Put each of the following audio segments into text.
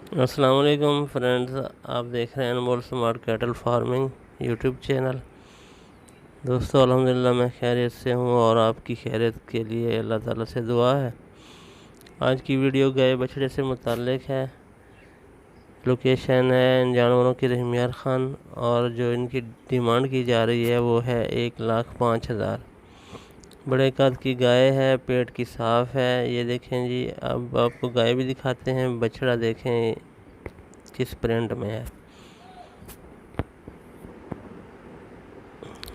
अस्सलाम वालेकुम फ्रेंड्स, आप देख रहे हैं Anmol smart cattle farming YouTube channel. दोस्तों, अल्हम्दुलिल्लाह मैं खैरियत से हूँ और आपकी खैरियत के लिए अल्लाह ताला से दुआ है। आज की वीडियो गाय बछड़े से मुताल्लिक़ है। लोकेशन है इन जानवरों की रहमियार ख़ान और जो इनकी डिमांड की जा रही है वो है 1,05,000। बड़े कद की गाय है, पेट की साफ़ है। ये देखें जी, अब आपको गाय भी दिखाते हैं। बछड़ा देखें किस प्रिंट में है।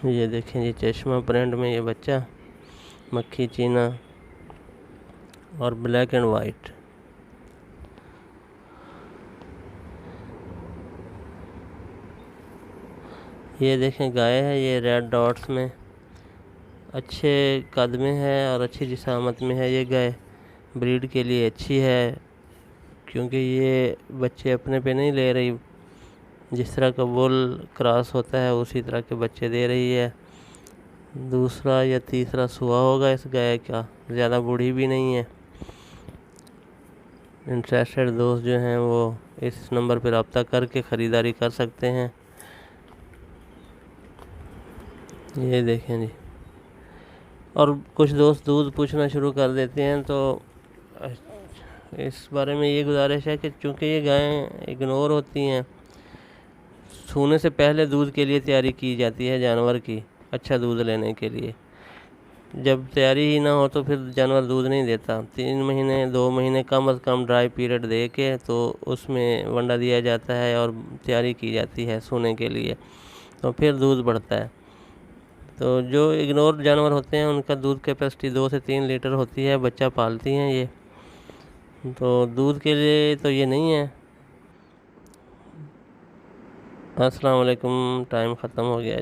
ये देखें जी, चश्मा प्रिंट में ये बच्चा, मक्खी चीना और ब्लैक एंड वाइट। ये देखें गाय है, ये रेड डॉट्स में अच्छे कद में है और अच्छी जिसामत में है। ये गाय ब्रीड के लिए अच्छी है क्योंकि ये बच्चे अपने पे नहीं ले रही। जिस तरह का बुल क्रॉस होता है उसी तरह के बच्चे दे रही है। दूसरा या तीसरा सुआ होगा इस गाय का, ज़्यादा बूढ़ी भी नहीं है। इंटरेस्टेड दोस्त जो हैं वो इस नंबर पर रब्ता करके ख़रीदारी कर सकते हैं। ये देखें जी, और कुछ दोस्त दूध पूछना शुरू कर देते हैं, तो इस बारे में ये गुजारिश है कि चूँकि ये गायें इग्नोर होती हैं, सूने से पहले दूध के लिए तैयारी की जाती है जानवर की, अच्छा दूध लेने के लिए। जब तैयारी ही ना हो तो फिर जानवर दूध नहीं देता। 3 महीने 2 महीने कम से कम ड्राई पीरियड दे के तो उसमें वंडा दिया जाता है और तैयारी की जाती है सोने के लिए, तो फिर दूध बढ़ता है। तो जो इग्नोर जानवर होते हैं उनका दूध कैपेसिटी 2 से 3 लीटर होती है। बच्चा पालती हैं ये, तो दूध के लिए तो ये नहीं है। अस्सलाम वालेकुम, टाइम ख़त्म हो गया।